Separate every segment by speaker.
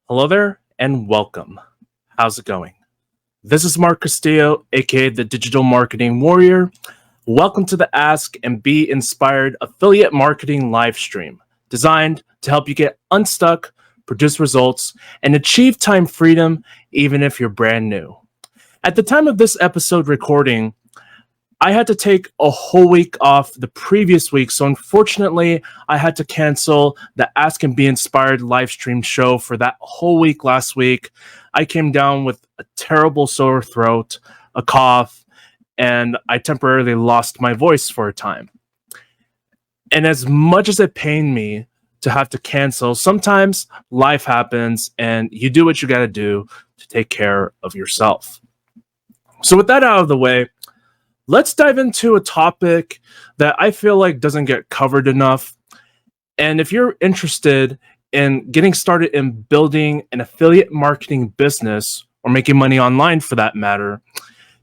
Speaker 1: Hello there and welcome. How's it going? This is Mark Castillo, aka the Digital Marketing Warrior. Welcome to the Ask and Be Inspired affiliate marketing live stream, designed to help you get unstuck, produce results, and achieve time freedom even if you're brand new. At the time of this episode recording, I had to take a whole week off the previous week, so unfortunately, I had to cancel the Ask and Be Inspired live stream show for that whole week last week. I came down with a terrible sore throat, a cough, and I temporarily lost my voice for a time. And as much as it pained me to have to cancel, sometimes life happens and you do what you got to do to take care of yourself. So, with that out of the way, let's dive into a topic that I feel like doesn't get covered enough. And if you're interested in getting started in building an affiliate marketing business or making money online for that matter,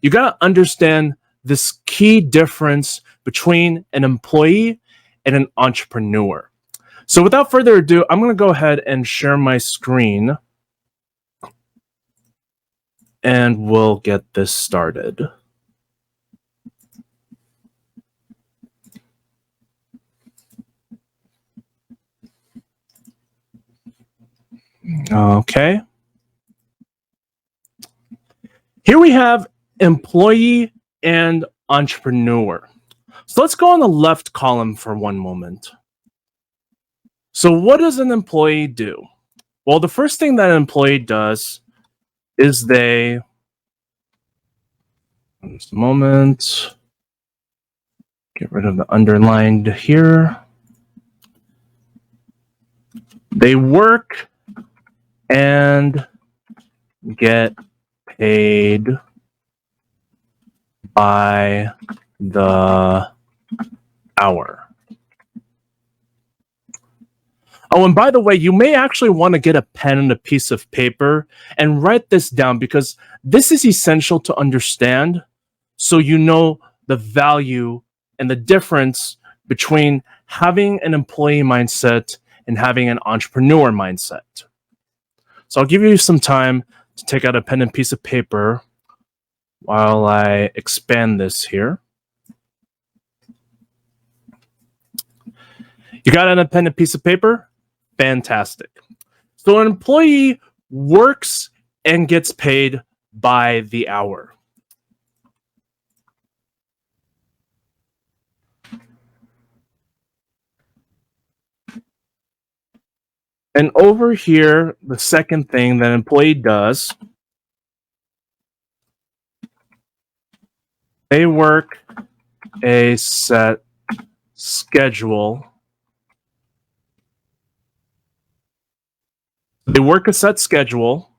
Speaker 1: you got to understand this key difference between an employee and an entrepreneur. So without further ado, I'm going to go ahead and share my screen and we'll get this started. Okay. Here we have employee and entrepreneur. So let's go on the left column for one moment. So what does an employee do? Well, the first thing that an employee does is just a moment, get rid of the underlined here. They work and get paid by the hour. Oh, and by the way, you may actually want to get a pen and a piece of paper and write this down because this is essential to understand so you know the value and the difference between having an employee mindset and having an entrepreneur mindset. So I'll give you some time to take out a pen and piece of paper while I expand this here. You got a pen and piece of paper? Fantastic. So an employee works and gets paid by the hour. And over here, the second thing that an employee does, they work a set schedule. They work a set schedule.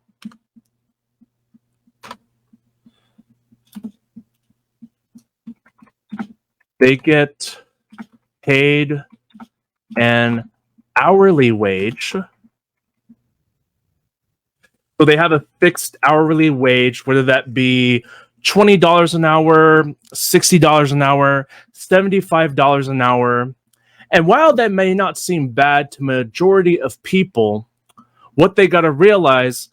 Speaker 1: They get paid an hourly wage. So they have a fixed hourly wage, whether that be $20 an hour, $60 an hour, $75 an hour. And while that may not seem bad to majority of people, what they got to realize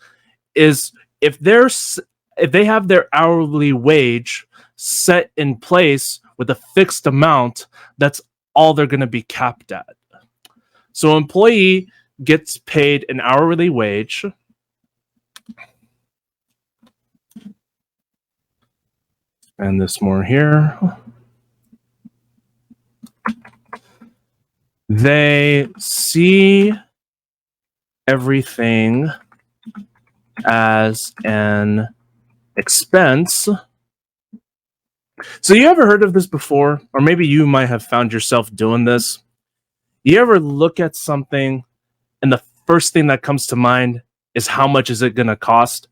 Speaker 1: is if they have their hourly wage set in place with a fixed amount, that's all they're going to be capped at. So an employee gets paid an hourly wage. And this more here. They see everything as an expense. So you ever heard of this before? Or maybe you might have found yourself doing this. You ever look at something and the first thing that comes to mind is how much is it going to cost?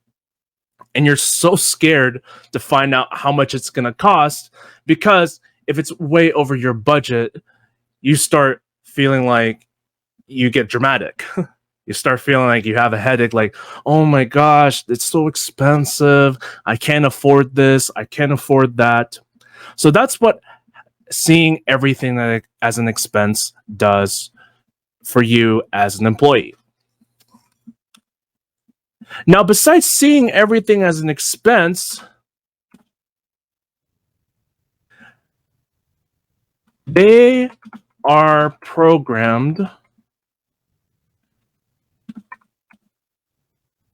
Speaker 1: And you're so scared to find out how much it's going to cost because if it's way over your budget, you start feeling like you get dramatic. You start feeling like you have a headache, like, oh my gosh, it's so expensive. I can't afford this. I can't afford that. So that's what seeing everything as an expense does for you as an employee. Now, besides seeing everything as an expense, they are programmed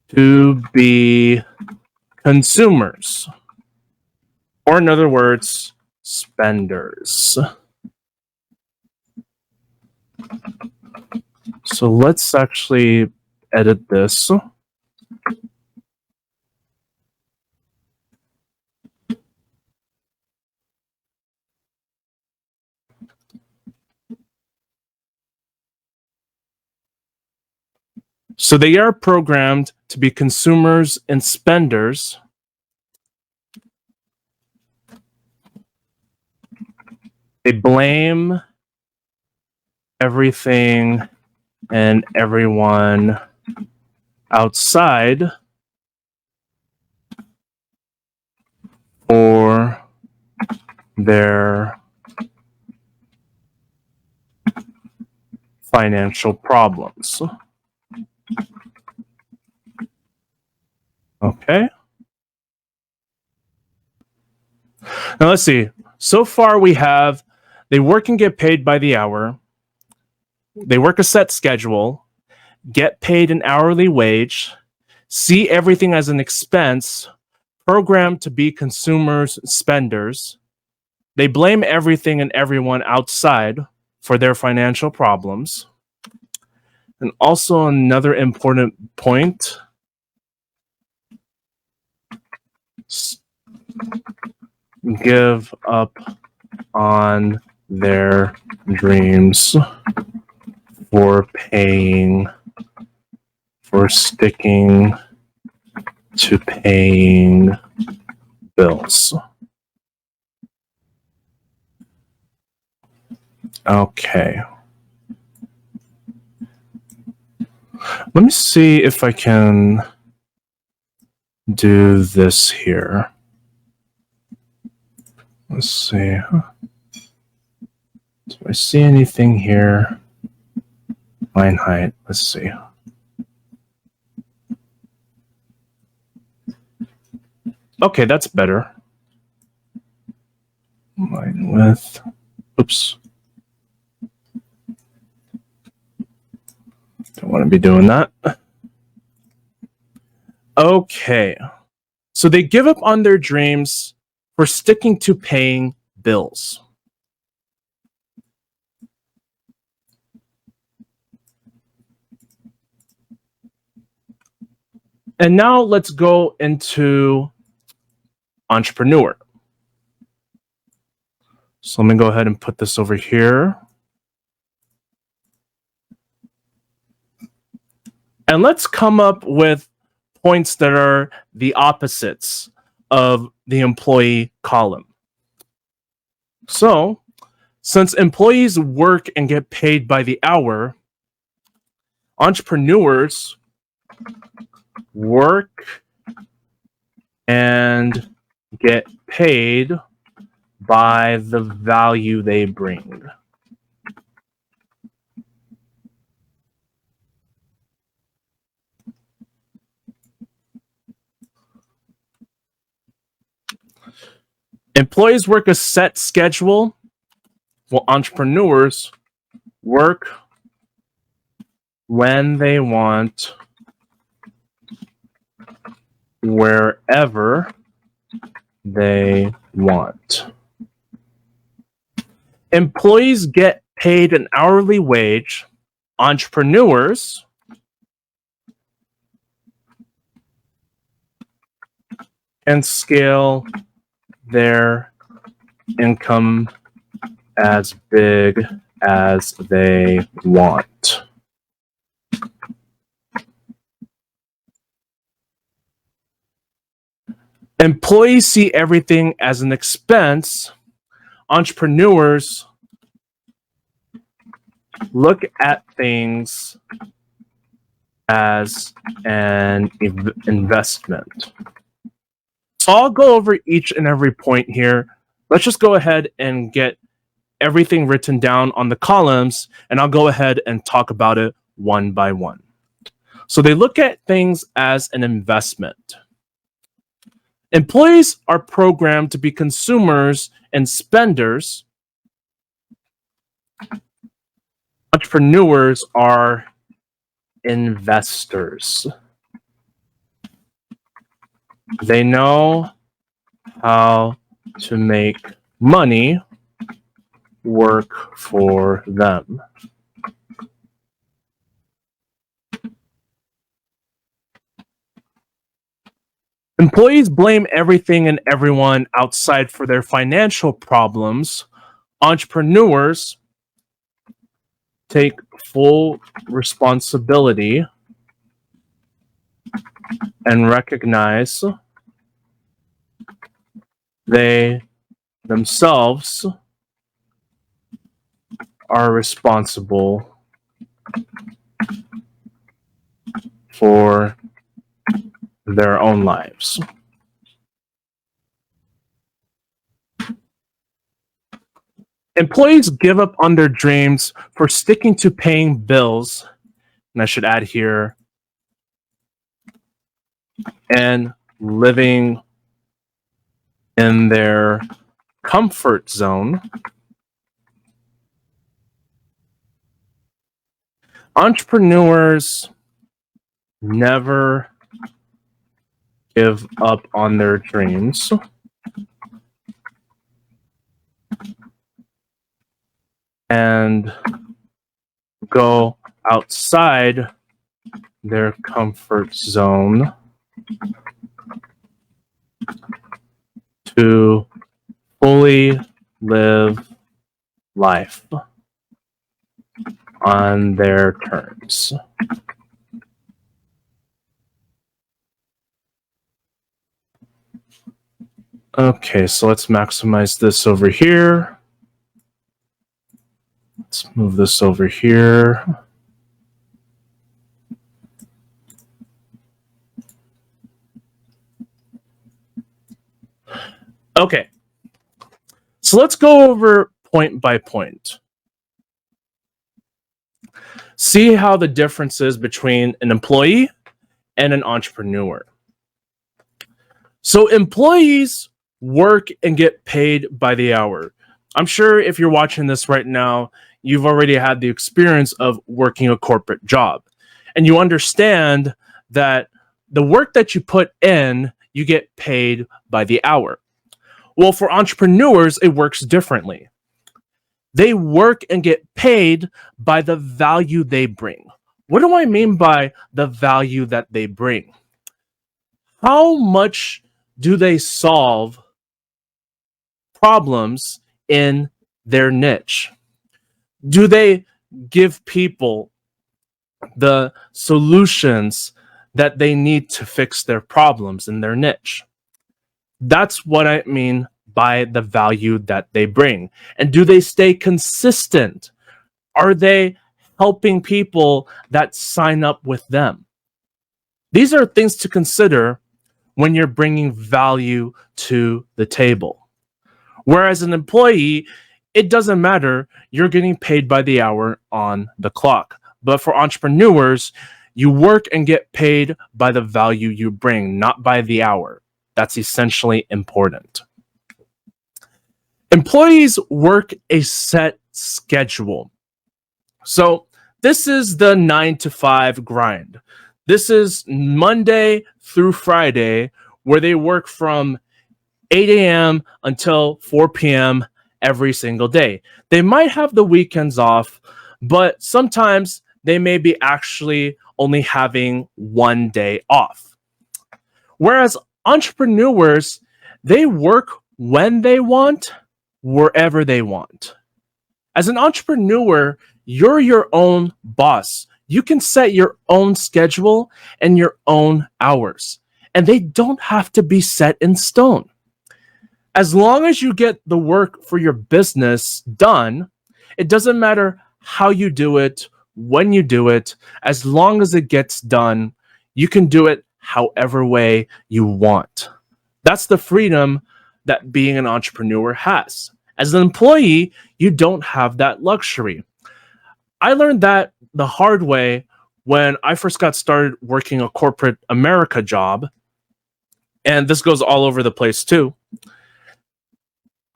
Speaker 1: to be consumers, or in other words, spenders. So let's actually edit this. So they are programmed to be consumers and spenders. They blame everything and everyone outside for their financial problems. Okay. Now let's see. So far we have they work and get paid by the hour. They work a set schedule, get paid an hourly wage, see everything as an expense, programmed to be consumers, spenders. They blame everything and everyone outside for their financial problems. And also another important point, give up on their dreams for sticking to paying bills. Okay. Let me see if I can do this here. Let's see. Do I see anything here? Line height. Let's see. Okay, that's better. Line width. Oops. Don't want to be doing that. Okay. So they give up on their dreams for sticking to paying bills. And now let's go into entrepreneur. So let me go ahead and put this over here. And let's come up with points that are the opposites of the employee column. So, since employees work and get paid by the hour, entrepreneurs work and get paid by the value they bring. Employees work a set schedule, while entrepreneurs work when they want, wherever they want. Employees get paid an hourly wage. Entrepreneurs can scale their income as big as they want. Employees see everything as an expense. Entrepreneurs look at things as an investment. So I'll go over each and every point here. Let's just go ahead and get everything written down on the columns, and I'll go ahead and talk about it one by one. So they look at things as an investment. Employees are programmed to be consumers and spenders. Entrepreneurs are investors. They know how to make money work for them. Employees blame everything and everyone outside for their financial problems. Entrepreneurs take full responsibility and recognize they themselves are responsible for their own lives. Employees give up on their dreams for sticking to paying bills, and I should add here, and living in their comfort zone. Entrepreneurs never give up on their dreams. And go outside their comfort zone to fully live life on their terms. Okay, so let's maximize this over here. Let's move this over here. Okay, so let's go over point by point. See how the difference is between an employee and an entrepreneur. So employees work and get paid by the hour. I'm sure if you're watching this right now, you've already had the experience of working a corporate job. And you understand that the work that you put in, you get paid by the hour. Well, for entrepreneurs, it works differently. They work and get paid by the value they bring. What do I mean by the value that they bring? How much do they solve problems in their niche? Do they give people the solutions that they need to fix their problems in their niche? That's what I mean by the value that they bring. And do they stay consistent? Are they helping people that sign up with them? These are things to consider when you're bringing value to the table. Whereas an employee, it doesn't matter. You're getting paid by the hour on the clock. But for entrepreneurs, you work and get paid by the value you bring, not by the hour. That's essentially important. Employees work a set schedule. So this is the 9 to 5 grind. This is Monday through Friday, where they work from 8 a.m. until 4 p.m. every single day. They might have the weekends off, but sometimes they may be actually only having one day off. Whereas entrepreneurs, they work when they want, wherever they want. As an entrepreneur, you're your own boss. You can set your own schedule and your own hours, and they don't have to be set in stone. As long as you get the work for your business done, it doesn't matter how you do it, when you do it, as long as it gets done, you can do it however way you want. That's the freedom that being an entrepreneur has. As an employee, you don't have that luxury. I learned that the hard way when I first got started working a corporate America job, and this goes all over the place too,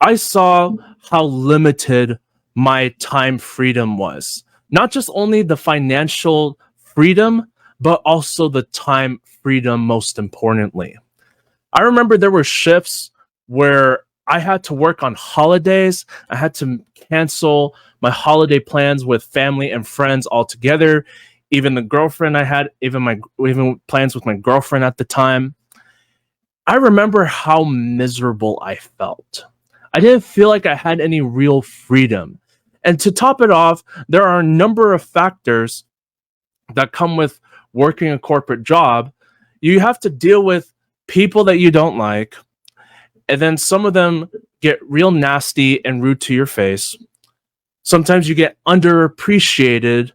Speaker 1: I saw how limited my time freedom was. Not just only the financial freedom, but also the time freedom, most importantly. I remember there were shifts where I had to work on holidays. I had to cancel my holiday plans with family and friends altogether. Even the girlfriend I had, even plans with my girlfriend at the time. I remember how miserable I felt. I didn't feel like I had any real freedom. And to top it off, there are a number of factors that come with working a corporate job. You have to deal with people that you don't like, and then some of them get real nasty and rude to your face. Sometimes you get underappreciated,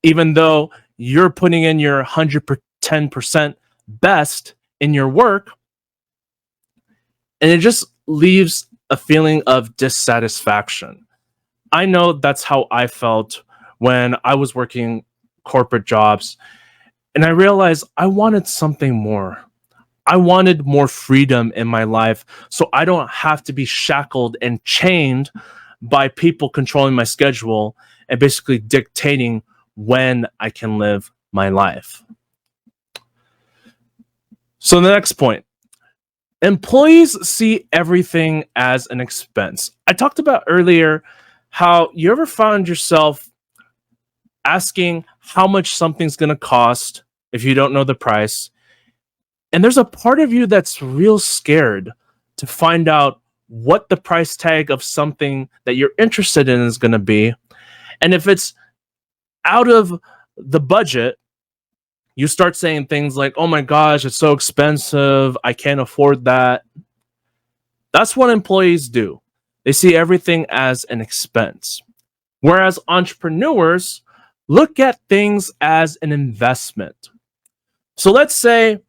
Speaker 1: even though you're putting in your 110% best in your work, and it just leaves a feeling of dissatisfaction. I know that's how I felt when I was working corporate jobs, and I realized I wanted something more. I wanted more freedom in my life so I don't have to be shackled and chained by people controlling my schedule and basically dictating when I can live my life. So, the next point, employees see everything as an expense. I talked about earlier how you ever found yourself asking how much something's going to cost if you don't know the price. And there's a part of you that's real scared to find out what the price tag of something that you're interested in is going to be. And if it's out of the budget, you start saying things like, oh my gosh, it's so expensive. I can't afford that. That's what employees do. They see everything as an expense. Whereas entrepreneurs look at things as an investment. So let's say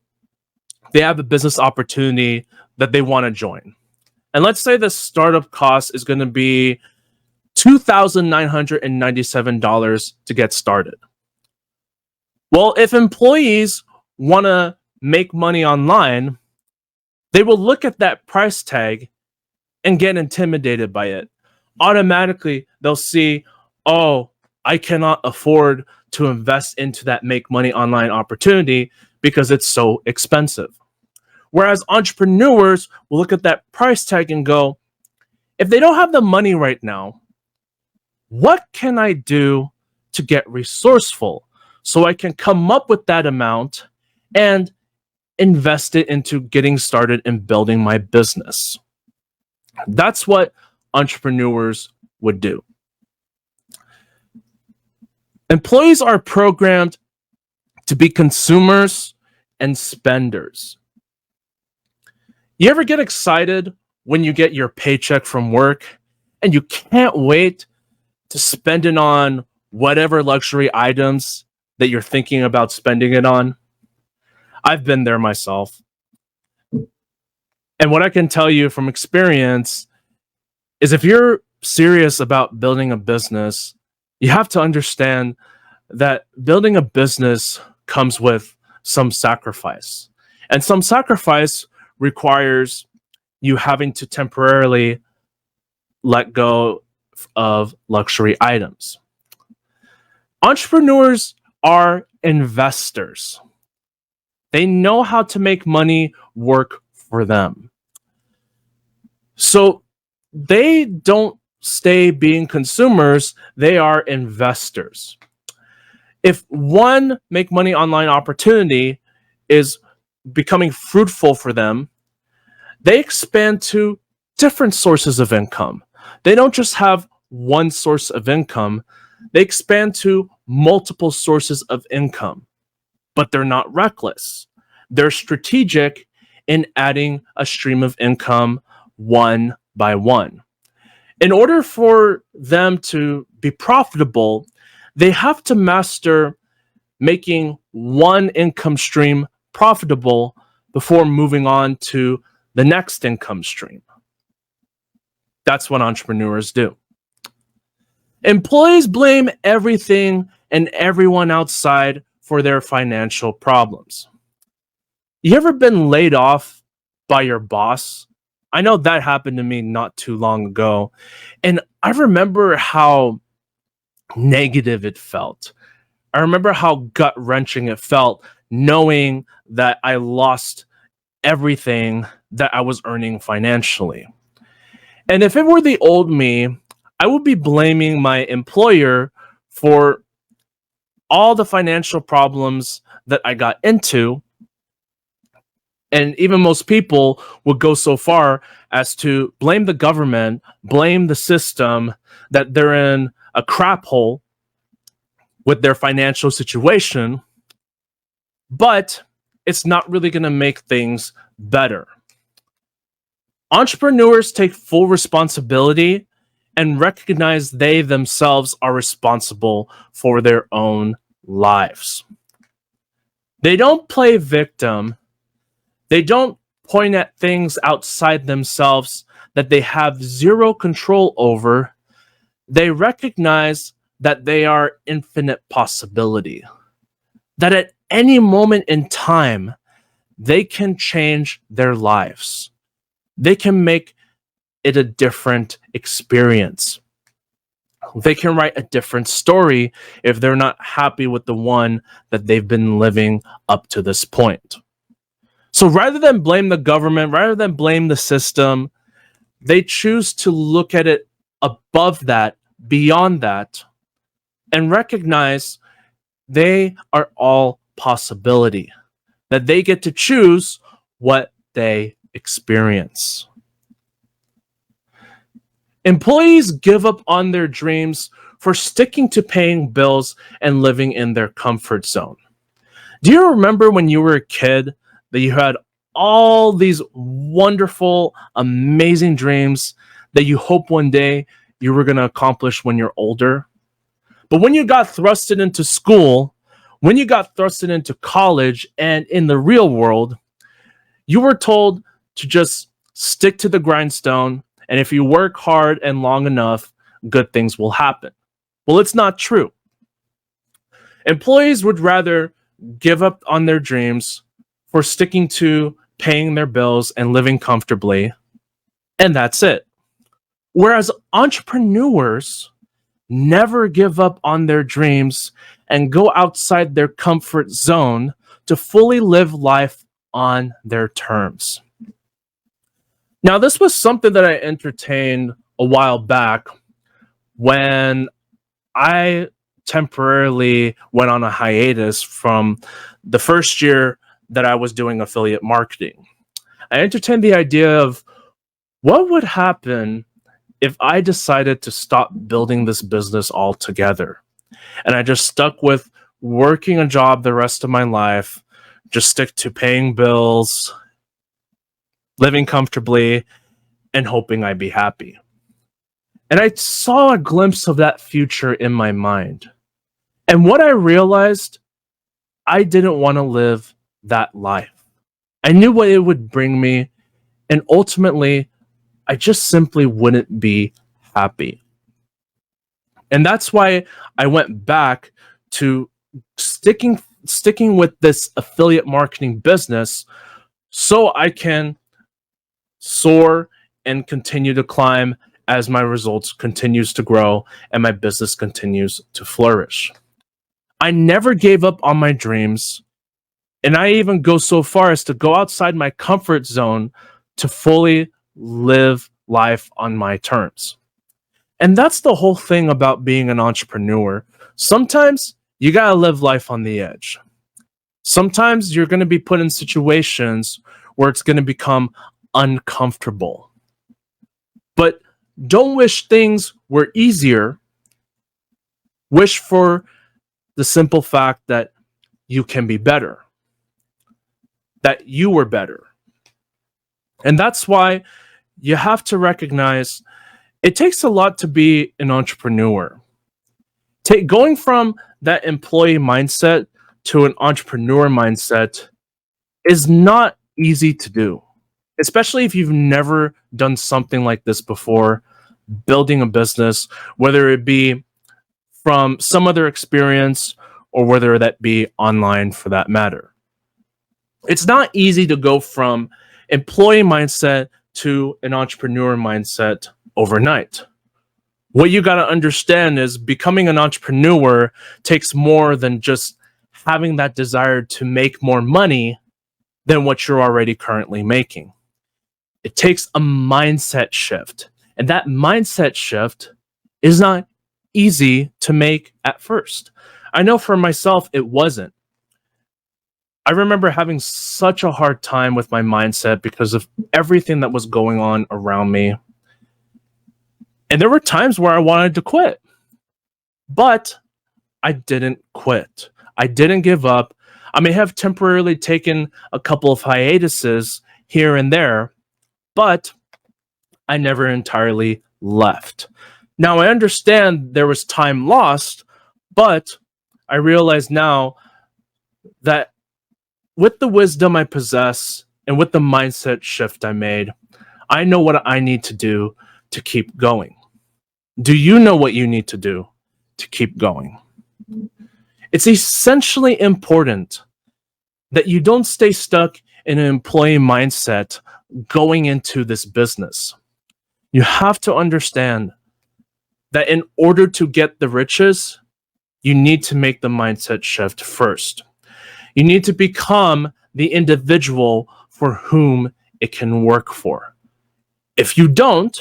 Speaker 1: they have a business opportunity that they want to join. And let's say the startup cost is going to be $2,997 to get started. Well, if employees want to make money online, they will look at that price tag and get intimidated by it. Automatically, they'll see, oh, I cannot afford to invest into that make money online opportunity because it's so expensive. Whereas entrepreneurs will look at that price tag and go, if they don't have the money right now, what can I do to get resourceful so I can come up with that amount and invest it into getting started and building my business? That's what entrepreneurs would do. Employees are programmed to be consumers and spenders. You ever get excited when you get your paycheck from work and you can't wait to spend it on whatever luxury items that you're thinking about spending it on? I've been there myself. And what I can tell you from experience is if you're serious about building a business, you have to understand that building a business comes with some sacrifice. And some sacrifice requires you having to temporarily let go of luxury items. Entrepreneurs are investors. They know how to make money work for them. So they don't stay being consumers, they are investors. If one make money online opportunity is becoming fruitful for them, they expand to different sources of income. They don't just have one source of income, they expand to multiple sources of income. But they're not reckless. They're strategic in adding a stream of income one by one. In order for them to be profitable, they have to master making one income stream profitable before moving on to the next income stream. That's what entrepreneurs do. Employees blame everything and everyone outside for their financial problems. You ever been laid off by your boss? I know that happened to me not too long ago. And I remember how negative it felt. I remember how gut wrenching it felt knowing that I lost everything that I was earning financially. And if it were the old me, I would be blaming my employer for all the financial problems that I got into. And even most people would go so far as to blame the government, blame the system, that they're in a crap hole with their financial situation, but it's not really going to make things better. Entrepreneurs take full responsibility and recognize they themselves are responsible for their own lives. They don't play victim. They don't point at things outside themselves that they have zero control over. They recognize that they are infinite possibility, that at any moment in time, they can change their lives. They can make it a different experience. They can write a different story if they're not happy with the one that they've been living up to this point. So rather than blame the government, rather than blame the system, they choose to look at it above that, beyond that, and recognize they are all possibility, that they get to choose what they experience. Employees give up on their dreams for sticking to paying bills and living in their comfort zone. Do you remember when you were a kid that you had all these wonderful, amazing dreams that you hope one day you were going to accomplish when you're older? But when you got thrusted into school, when you got thrusted into college and in the real world, you were told to just stick to the grindstone, and if you work hard and long enough, good things will happen. Well, it's not true. Employees would rather give up on their dreams for sticking to paying their bills and living comfortably, and that's it. Whereas entrepreneurs never give up on their dreams and go outside their comfort zone to fully live life on their terms. Now, this was something that I entertained a while back when I temporarily went on a hiatus from the first year that I was doing affiliate marketing. I entertained the idea of what would happen if I decided to stop building this business altogether. And I just stuck with working a job the rest of my life, just stick to paying bills, living comfortably, and hoping I'd be happy. And I saw a glimpse of that future in my mind. And what I realized, I didn't want to live that life. I knew what it would bring me, and ultimately, I just simply wouldn't be happy. And that's why I went back to sticking with this affiliate marketing business so I can soar and continue to climb as my results continues to grow and my business continues to flourish. I never gave up on my dreams, and I even go so far as to go outside my comfort zone to fully live life on my terms. And that's the whole thing about being an entrepreneur. Sometimes you gotta live life on the edge. Sometimes you're gonna be put in situations where it's gonna become uncomfortable. But don't wish things were easier. Wish for the simple fact that you can be better, that you were better. And that's why you have to recognize it takes a lot to be an entrepreneur. Going from that employee mindset to an entrepreneur mindset is not easy to do, especially if you've never done something like this before, building a business, whether it be from some other experience, or whether that be online for that matter. It's not easy to go from employee mindset to an entrepreneur mindset overnight. What you got to understand is becoming an entrepreneur takes more than just having that desire to make more money than what you're already currently making. It takes a mindset shift. And that mindset shift is not easy to make at first. I know for myself, it wasn't. I remember having such a hard time with my mindset because of everything that was going on around me. And there were times where I wanted to quit, but I didn't quit. I didn't give up. I may have temporarily taken a couple of hiatuses here and there, but I never entirely left. Now, I understand there was time lost, but I realize now that with the wisdom I possess and with the mindset shift I made, I know what I need to do to keep going. Do you know what you need to do to keep going? It's essentially important that you don't stay stuck in an employee mindset going into this business. You have to understand that in order to get the riches, you need to make the mindset shift first. You need to become the individual for whom it can work for. If you don't,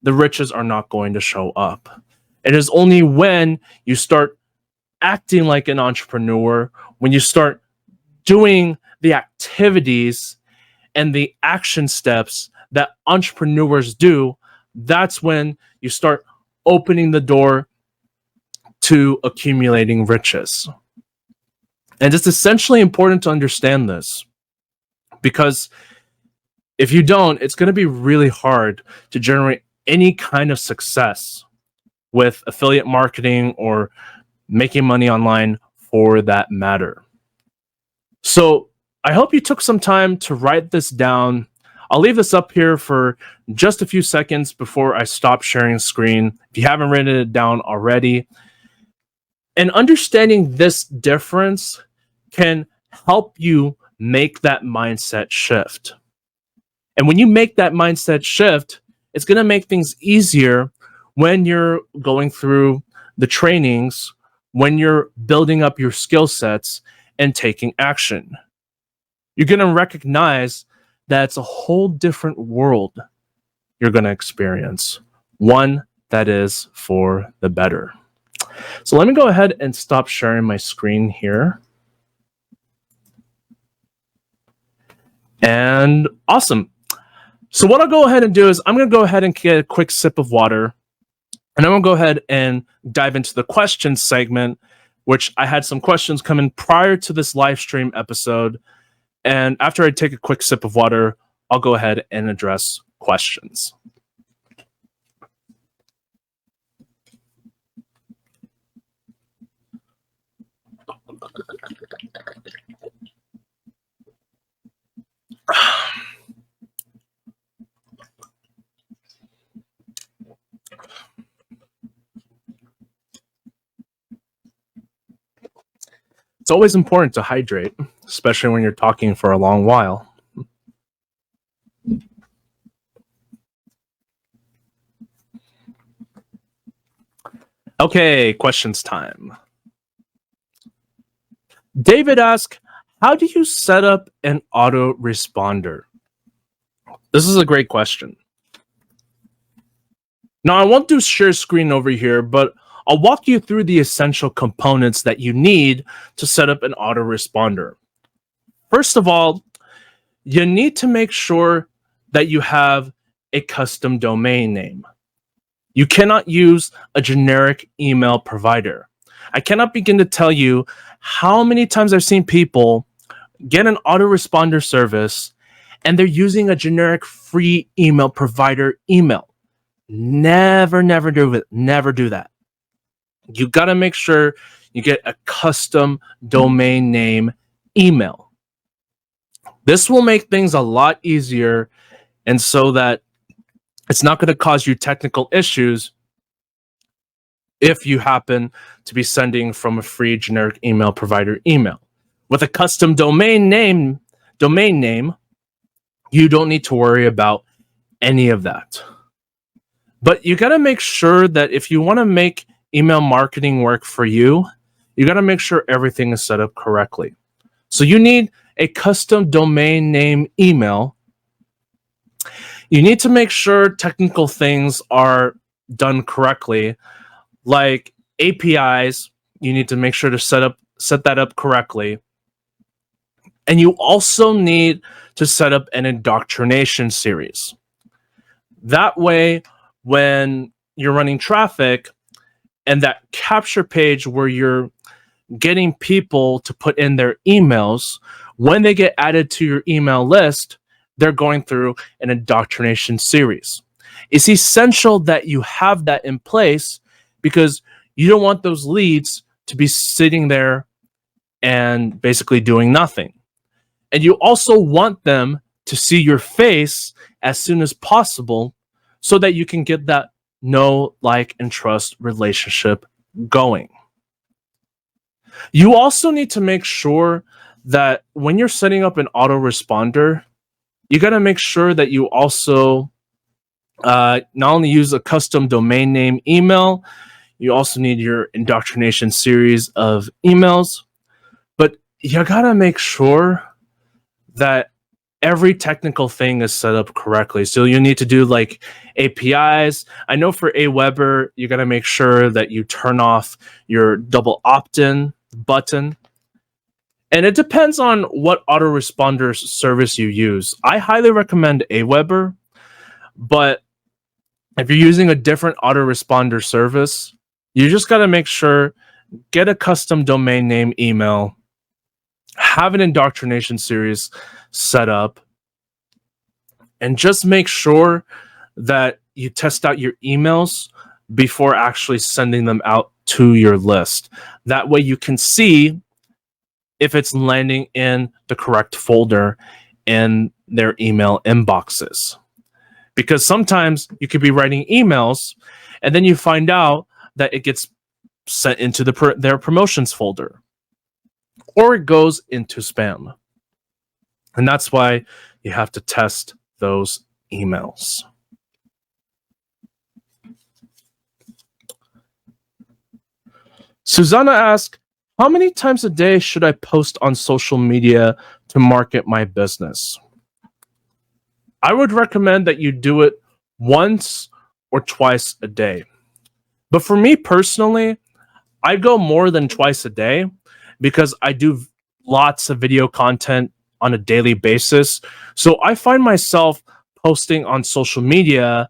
Speaker 1: the riches are not going to show up. It is only when you start acting like an entrepreneur, when you start doing the activities and the action steps that entrepreneurs do, that's when you start opening the door to accumulating riches. And it's essentially important to understand this, because if you don't, it's going to be really hard to generate any kind of success with affiliate marketing or making money online for that matter. So I hope you took some time to write this down. I'll leave this up here for just a few seconds before I stop sharing screen, if you haven't written it down already. And understanding this difference can help you make that mindset shift. And when you make that mindset shift, it's going to make things easier when you're going through the trainings, when you're building up your skill sets and taking action. You're going to recognize that it's a whole different world you're going to experience, one that is for the better. So let me go ahead and stop sharing my screen here. And awesome. So what I'll go ahead and do is I'm going to go ahead and get a quick sip of water, and I'm going to go ahead and dive into the questions segment, which I had some questions come in prior to this live stream episode. And after I take a quick sip of water, I'll go ahead and address questions. It's always important to hydrate, especially when you're talking for a long while. Okay, questions time. David asks, how do you set up an autoresponder? This is a great question. Now, I won't do share screen over here, but I'll walk you through the essential components that you need to set up an autoresponder. First of all, you need to make sure that you have a custom domain name. You cannot use a generic email provider. I cannot begin to tell you how many times I've seen people get an autoresponder service and they're using a generic free email provider email. Never do it. Never do that. You got to make sure you get a custom domain name email. This will make things a lot easier, and so that it's not going to cause you technical issues if you happen to be sending from a free generic email provider email. With a custom domain name, you don't need to worry about any of that. But you got to make sure that if you want to make email marketing work for you, you got to make sure everything is set up correctly. So you need a custom domain name email. You need to make sure technical things are done correctly, like APIs. You need to make sure to set that up correctly. And you also need to set up an indoctrination series. That way, when you're running traffic and that capture page where you're getting people to put in their emails, when they get added to your email list, they're going through an indoctrination series. It's essential that you have that in place because you don't want those leads to be sitting there and basically doing nothing. And you also want them to see your face as soon as possible so that you can get that know, like, and trust relationship going. You also need to make sure that when you're setting up an autoresponder, you got to make sure that you also not only use a custom domain name email, you also need your indoctrination series of emails, but you got to make sure that every technical thing is set up correctly. So you need to do like APIs. I know for Aweber, you got to make sure that you turn off your double opt-in button. And it depends on what autoresponder service you use. I highly recommend Aweber, but if you're using a different autoresponder service, you just got to make sure, get a custom domain name email, have an indoctrination series set up, and just make sure that you test out your emails before actually sending them out to your list. That way you can see if it's landing in the correct folder in their email inboxes. Because sometimes you could be writing emails and then you find out that it gets sent into their promotions folder, or it goes into spam. And that's why you have to test those emails. Susanna asks, how many times a day should I post on social media to market my business? I would recommend that you do it once or twice a day. But for me personally, I go more than twice a day because I do lots of video content on a daily basis. So I find myself posting on social media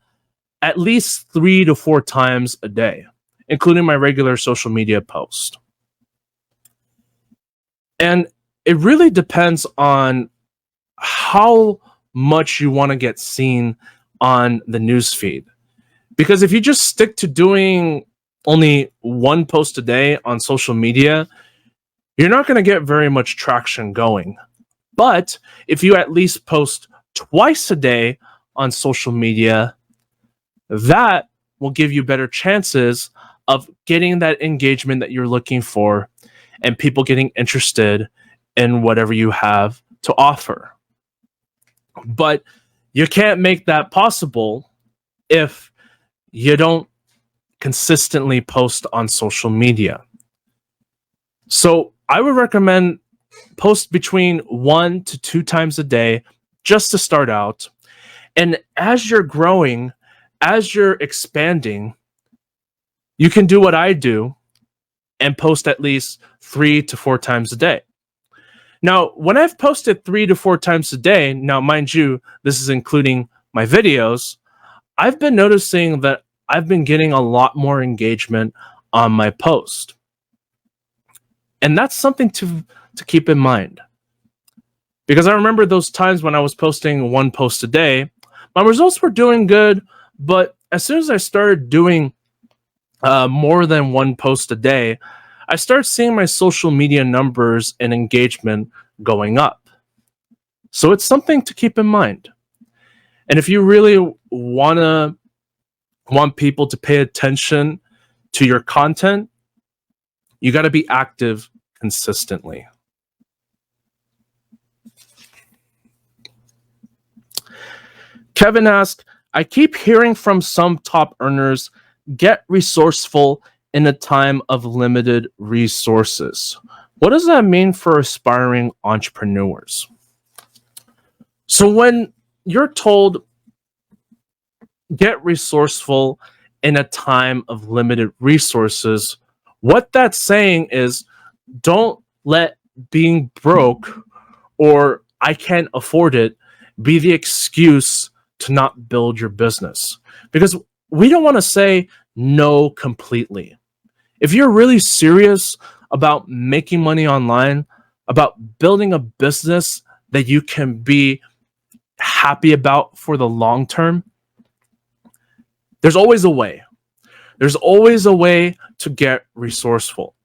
Speaker 1: at least 3 to 4 times a day, including my regular social media post. And it really depends on how much you want to get seen on the newsfeed. Because if you just stick to doing only one post a day on social media, you're not going to get very much traction going. But if you at least post twice a day on social media, that will give you better chances of getting that engagement that you're looking for and people getting interested in whatever you have to offer. But you can't make that possible if you don't consistently post on social media. So I would recommend post between 1 to 2 times a day just to start out. And as you're growing, as you're expanding, you can do what I do and post at least 3 to 4 times a day. Now, when I've posted 3 to 4 times a day, now mind you, this is including my videos, I've been noticing that I've been getting a lot more engagement on my post. And that's something to keep in mind. Because I remember those times when I was posting 1 post a day, my results were doing good, but as soon as I started doing more than 1 post a day, I started seeing my social media numbers and engagement going up. So it's something to keep in mind. And if you really want people to pay attention to your content, you got to be active consistently. Kevin asked, I keep hearing from some top earners, get resourceful in a time of limited resources. What does that mean for aspiring entrepreneurs? So when you're told, get resourceful in a time of limited resources, what that's saying is don't let being broke or I can't afford it be the excuse to not build your business. Because we don't want to say no completely. If you're really serious about making money online, about building a business that you can be happy about for the long term, there's always a way. There's always a way to get resourceful.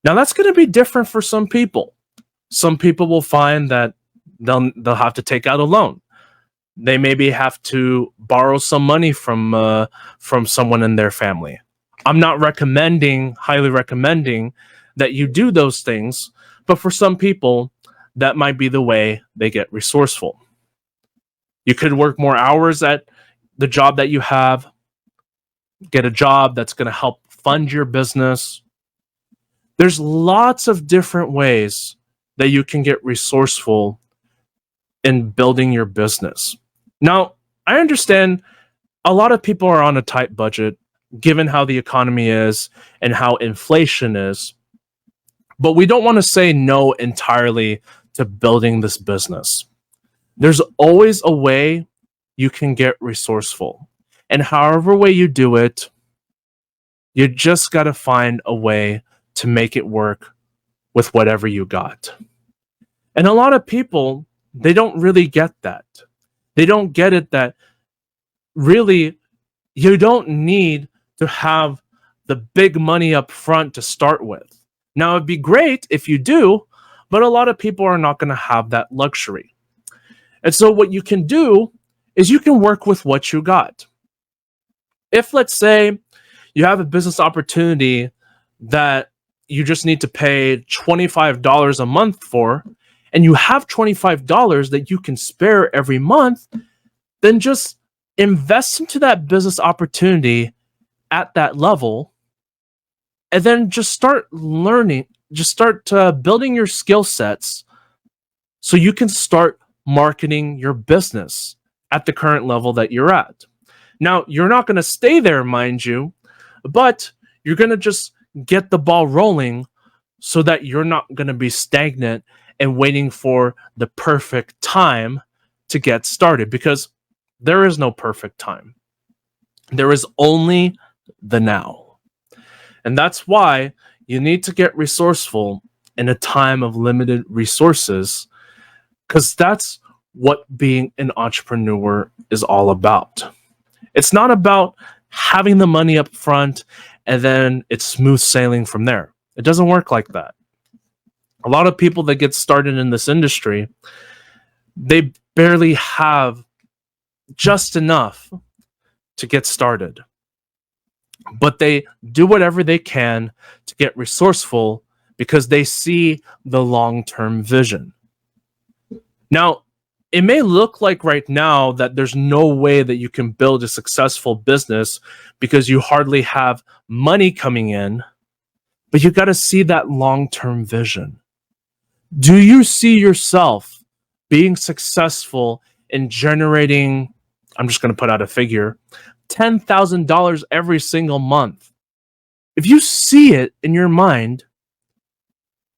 Speaker 1: Now, that's going to be different for some people. Some people will find that they'll have to take out a loan. They maybe have to borrow some money from someone in their family. I'm not highly recommending that you do those things, but for some people, that might be the way they get resourceful. You could work more hours at the job that you have, get a job that's going to help fund your business. There's lots of different ways that you can get resourceful in building your business. Now, I understand a lot of people are on a tight budget, given how the economy is and how inflation is. But we don't want to say no entirely to building this business. There's always a way you can get resourceful. And however way you do it, you just got to find a way to make it work with whatever you got. And a lot of people, they don't really get that. They don't get it that really you don't need to have the big money up front to start with. Now, it'd be great if you do, but a lot of people are not going to have that luxury. And so what you can do is you can work with what you got. If, let's say, you have a business opportunity that you just need to pay $25 a month for, and you have $25 that you can spare every month, then just invest into that business opportunity at that level, and then just start learning, just start building your skill sets so you can start marketing your business at the current level that you're at. Now, you're not going to stay there, mind you, but you're going to just get the ball rolling so that you're not going to be stagnant and waiting for the perfect time to get started, because there is no perfect time. There is only the now. And that's why you need to get resourceful in a time of limited resources, because that's what being an entrepreneur is all about. It's not about having the money up front and then it's smooth sailing from there. It doesn't work like that. A lot of people that get started in this industry, they barely have just enough to get started. But they do whatever they can to get resourceful because they see the long-term vision. Now, it may look like right now that there's no way that you can build a successful business because you hardly have money coming in, but you got to see that long-term vision. Do you see yourself being successful in generating, I'm just going to put out a figure, $10,000 every single month? If you see it in your mind,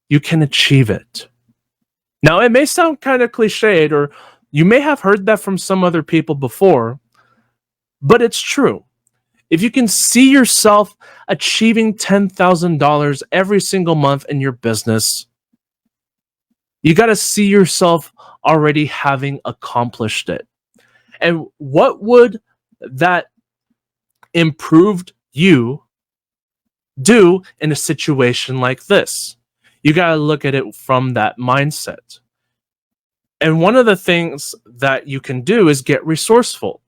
Speaker 1: you can achieve it. Now, it may sound kind of cliched, or you may have heard that from some other people before, but it's true. If you can see yourself achieving $10,000 every single month in your business, you got to see yourself already having accomplished it. And what would that improved you do in a situation like this? You got to look at it from that mindset. And one of the things that you can do is get resourceful.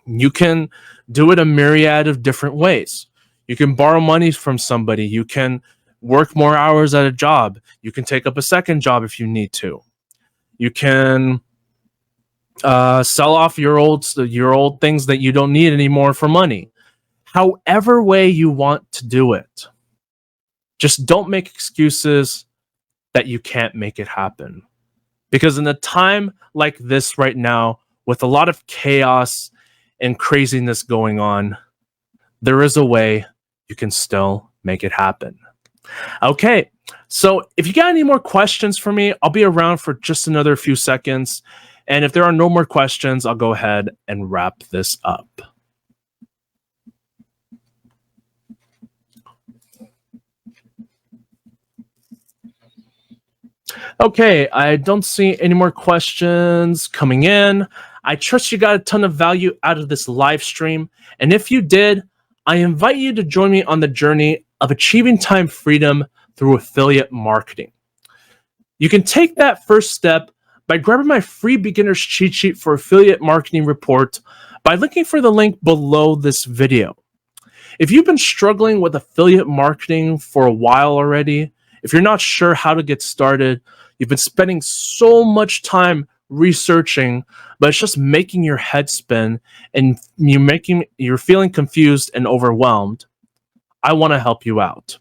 Speaker 1: You can do it a myriad of different ways. You can borrow money from somebody. You can work more hours at a job. You can take up a second job if you need to. You can sell off your old things that you don't need anymore for money. However way you want to do it. Just don't make excuses that you can't make it happen. Because in a time like this right now, with a lot of chaos and craziness going on, there is a way you can still make it happen. Okay, so if you got any more questions for me, I'll be around for just another few seconds. And if there are no more questions, I'll go ahead and wrap this up. Okay, I don't see any more questions coming in. I trust you got a ton of value out of this live stream. And if you did, I invite you to join me on the journey of achieving time freedom through affiliate marketing. You can take that first step by grabbing my free beginner's cheat sheet for affiliate marketing report by looking for the link below this video. If you've been struggling with affiliate marketing for a while already, if you're not sure how to get started, you've been spending so much time researching, but it's just making your head spin and you're feeling confused and overwhelmed, I want to help you out.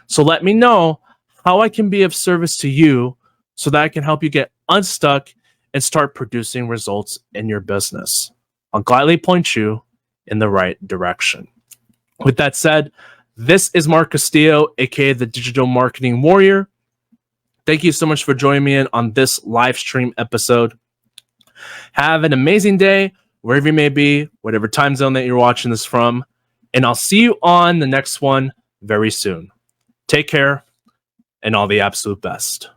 Speaker 1: So let me know how I can be of service to you so that I can help you get unstuck and start producing results in your business. I'll gladly point you in the right direction. With that said, this is Mark Castillo, aka the Digital Marketing Warrior. Thank you so much for joining me on this live stream episode. Have an amazing day, wherever you may be, whatever time zone that you're watching this from, and I'll see you on the next one very soon. Take care, and all the absolute best.